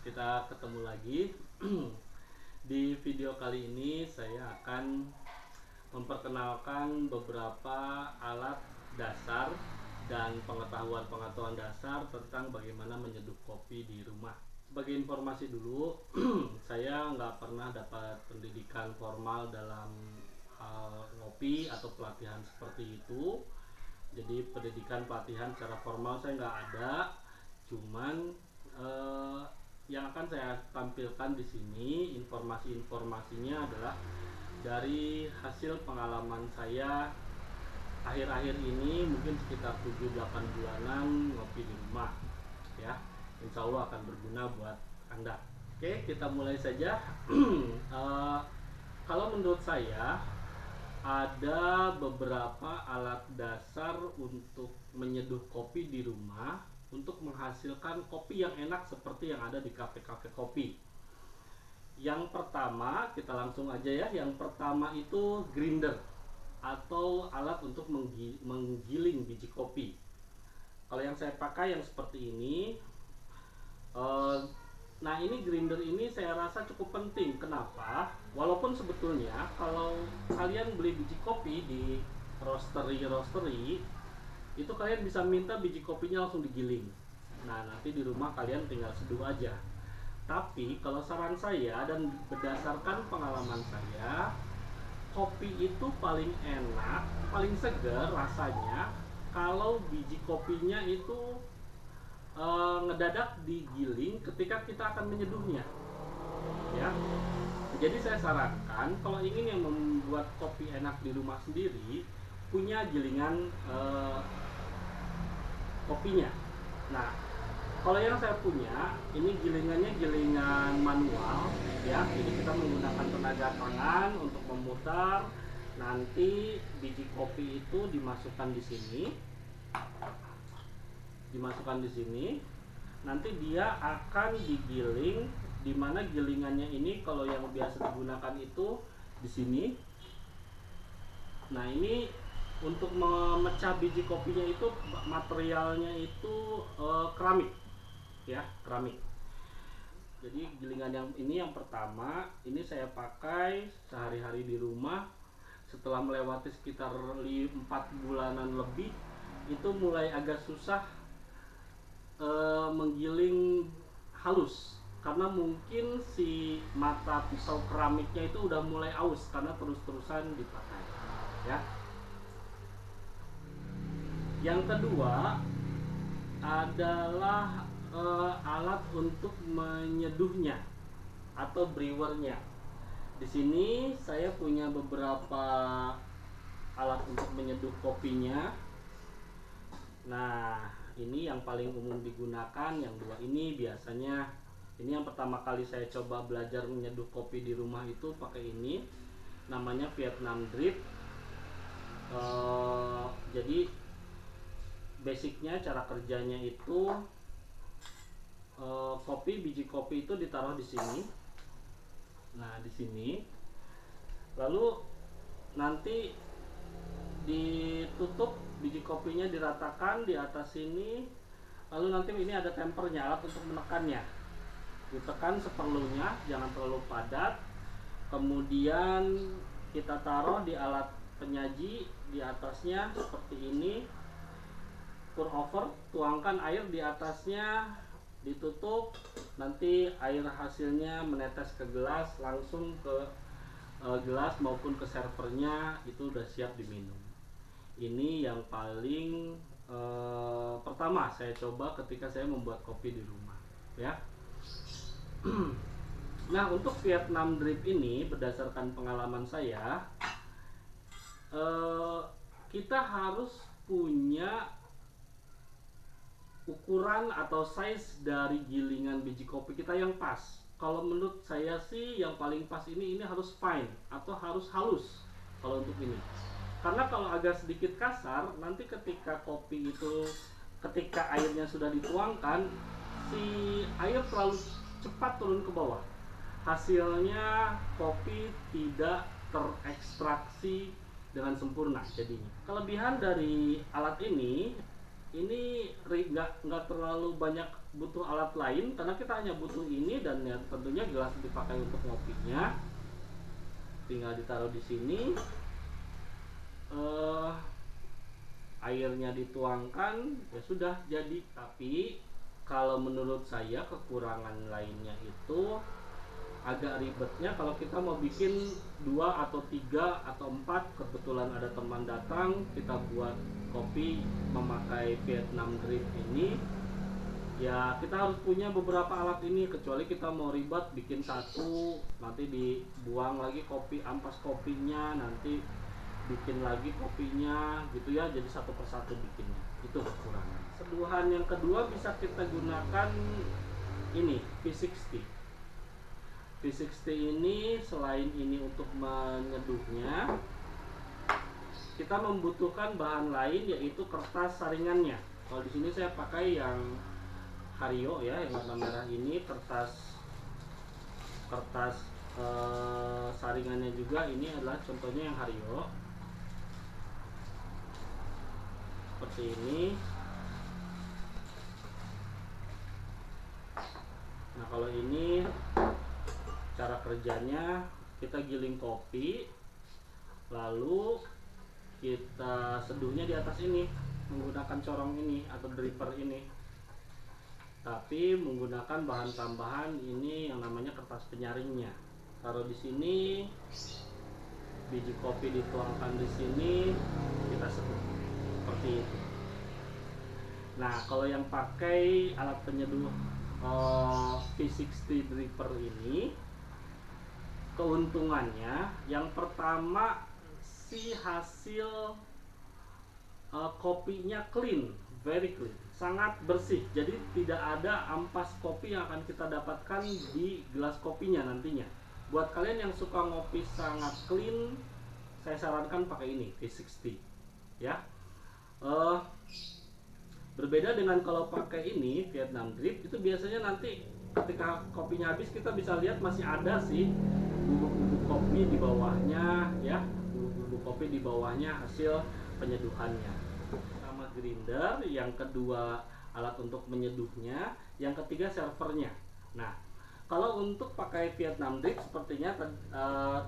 kita ketemu lagi. Di video kali ini saya akan memperkenalkan beberapa alat dasar dan pengetahuan dasar tentang bagaimana menyeduh kopi di rumah. Sebagai informasi dulu, saya nggak pernah dapat pendidikan formal dalam hal ngopi atau pelatihan seperti itu. Jadi pendidikan pelatihan secara formal saya nggak ada, cuman yang akan saya tampilkan di sini informasinya adalah dari hasil pengalaman saya akhir-akhir ini, mungkin sekitar 7-8 bulanan ngopi di rumah ya. Insya Allah akan berguna buat Anda. Oke, kita mulai saja. Kalau menurut saya ada beberapa alat dasar untuk menyeduh kopi di rumah untuk menghasilkan kopi yang enak seperti yang ada di kafe-kafe kopi. Yang pertama, kita langsung aja ya. Yang pertama itu grinder atau alat untuk menggiling biji kopi. Kalau yang saya pakai yang seperti ini. Nah, ini grinder ini saya rasa cukup penting. Kenapa? Walaupun sebetulnya kalau kalian beli biji kopi di roastery itu kalian bisa minta biji kopinya langsung digiling. Nah, nanti di rumah kalian tinggal seduh aja. Tapi kalau saran saya dan berdasarkan pengalaman saya, kopi itu paling enak, paling segar rasanya kalau biji kopinya itu ngedadak digiling ketika kita akan menyeduhnya ya. Jadi saya sarankan kalau ingin yang membuat kopi enak di rumah sendiri, punya gilingan kopinya. Nah, kalau yang saya punya ini gilingannya gilingan manual ya. Jadi kita menggunakan tenaga tangan untuk memutar. Nanti biji kopi itu dimasukkan di sini. Nanti dia akan digiling, dimana gilingannya ini kalau yang biasa digunakan itu di sini. Nah, ini untuk memecah biji kopinya itu materialnya itu keramik ya, keramik. Jadi gilingan yang ini yang pertama, ini saya pakai sehari-hari di rumah. Setelah melewati sekitar 4 bulanan lebih, itu mulai agak susah menggiling halus karena mungkin si mata pisau keramiknya itu udah mulai aus karena terus-terusan dipakai ya. Yang kedua adalah alat untuk menyeduhnya atau brewernya. Di sini saya punya beberapa alat untuk menyeduh kopinya. Nah, ini yang paling umum digunakan, yang dua ini biasanya. Ini yang pertama kali saya coba belajar menyeduh kopi di rumah itu pakai ini, namanya Vietnam Drip. Jadi basicnya, cara kerjanya itu biji kopi itu ditaruh di sini. Nah, di sini lalu nanti ditutup, biji kopinya diratakan di atas sini. Lalu nanti ini ada tempernya, alat untuk menekannya. Ditekan seperlunya, jangan terlalu padat. Kemudian kita taruh di alat penyaji di atasnya seperti ini. Pour over, tuangkan air di atasnya, ditutup. Nanti air hasilnya menetes ke gelas, langsung ke gelas maupun ke servernya, itu udah siap diminum. Ini yang paling pertama saya coba ketika saya membuat kopi di rumah ya. Nah, untuk Vietnam Drip ini berdasarkan pengalaman saya, kita harus punya ukuran atau size dari gilingan biji kopi kita yang pas. Kalau menurut saya sih yang paling pas ini harus fine atau harus halus kalau untuk ini. Karena kalau agak sedikit kasar, nanti ketika kopi itu, ketika airnya sudah dituangkan, si air terlalu cepat turun ke bawah. Hasilnya kopi tidak terekstraksi dengan sempurna jadinya. Kelebihan dari alat ini nggak terlalu banyak butuh alat lain karena kita hanya butuh ini, dan ya tentunya gelas dipakai untuk ngopinya. Tinggal ditaruh di sini, airnya dituangkan, ya sudah jadi. Tapi kalau menurut saya kekurangan lainnya itu agak ribetnya kalau kita mau bikin 2 atau 3 atau 4, kebetulan ada teman datang, kita buat kopi memakai Vietnam Drip ini, ya kita harus punya beberapa alat ini. Kecuali kita mau ribet bikin satu, nanti dibuang lagi kopi, ampas kopinya, nanti bikin lagi kopinya gitu ya, jadi satu persatu bikinnya. Itu kekurangan. Seduhan yang kedua bisa kita gunakan ini V60. V60 ini selain ini untuk menyeduhnya, kita membutuhkan bahan lain, yaitu kertas saringannya. Kalau di sini saya pakai yang Hario ya, yang warna merah ini. Kertas saringannya juga ini adalah contohnya yang Hario, seperti ini. Nah, kalau ini cara kerjanya, kita giling kopi, lalu kita seduhnya di atas ini menggunakan corong ini atau dripper ini, tapi menggunakan bahan tambahan ini yang namanya kertas penyaringnya. Taruh di sini, biji kopi dituangkan di sini, kita seduh seperti itu. Nah, kalau yang pakai alat penyeduh V60 dripper ini, keuntungannya yang pertama si hasil kopinya clean, very clean, sangat bersih. Jadi tidak ada ampas kopi yang akan kita dapatkan di gelas kopinya nantinya. Buat kalian yang suka ngopi sangat clean, saya sarankan pakai ini V60 ya. Berbeda dengan kalau pakai ini Vietnam Drip, itu biasanya nanti ketika kopinya habis kita bisa lihat masih ada sih bubuk-bubuk kopi di bawahnya ya, bubuk-bubuk kopi di bawahnya hasil penyeduhannya. Sama grinder, yang kedua alat untuk menyeduhnya, yang ketiga servernya. Nah, kalau untuk pakai Vietnam Drip sepertinya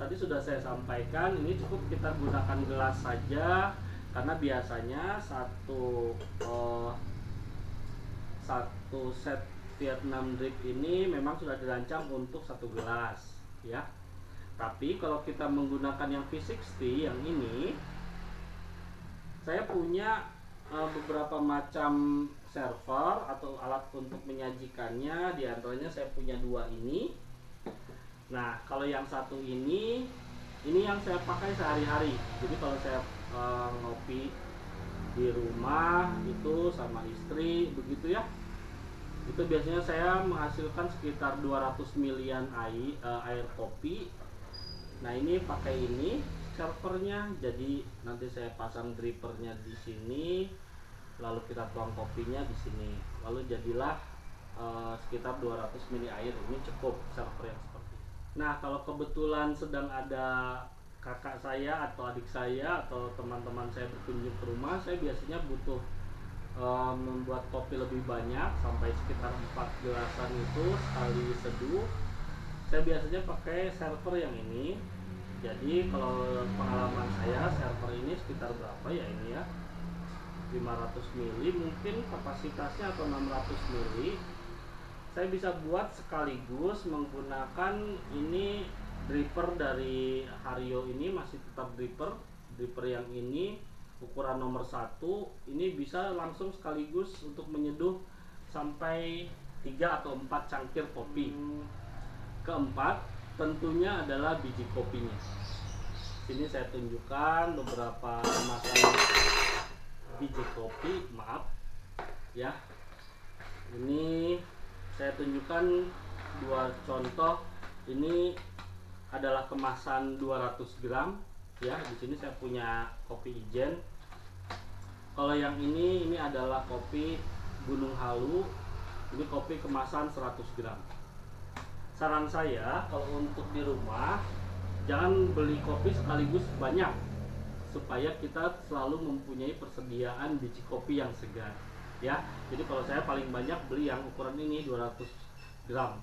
tadi sudah saya sampaikan, ini cukup kita gunakan gelas saja, karena biasanya satu set Vietnam Drip ini memang sudah dirancang untuk satu gelas ya. Tapi kalau kita menggunakan yang V60 yang ini, saya punya beberapa macam server atau alat untuk menyajikannya. Di antaranya saya punya 2 ini. Nah, kalau yang satu ini yang saya pakai sehari-hari. Jadi kalau saya ngopi di rumah itu sama istri begitu ya, itu biasanya saya menghasilkan sekitar 200 milian air kopi. Nah, ini pakai ini servernya, jadi nanti saya pasang drippernya di sini, lalu kita tuang kopinya di sini, lalu jadilah sekitar 200 mili air. Ini cukup server yang seperti ini. Nah, kalau kebetulan sedang ada kakak saya atau adik saya atau teman-teman saya berkunjung ke rumah, saya biasanya butuh membuat kopi lebih banyak, sampai sekitar 4 gelasan itu sekali seduh. Saya biasanya pakai server yang ini. Jadi kalau pengalaman saya, server ini sekitar berapa ya, ini ya, 500 mili mungkin kapasitasnya, atau 600 mili. Saya bisa buat sekaligus menggunakan ini dripper dari Hario ini, masih tetap dripper yang ini ukuran nomor 1. Ini bisa langsung sekaligus untuk menyeduh sampai 3 atau 4 cangkir kopi. Keempat tentunya adalah biji kopinya. Sini saya tunjukkan beberapa kemasan biji kopi, maaf ya. Ini saya tunjukkan 2 contoh. Ini adalah kemasan 200 gram ya. Di sini saya punya kopi Ijen. Kalau yang ini adalah kopi Gunung Halu. Ini kopi kemasan 100 gram. Saran saya kalau untuk di rumah, jangan beli kopi sekaligus banyak, supaya kita selalu mempunyai persediaan biji kopi yang segar ya. Jadi kalau saya paling banyak beli yang ukuran ini 200 gram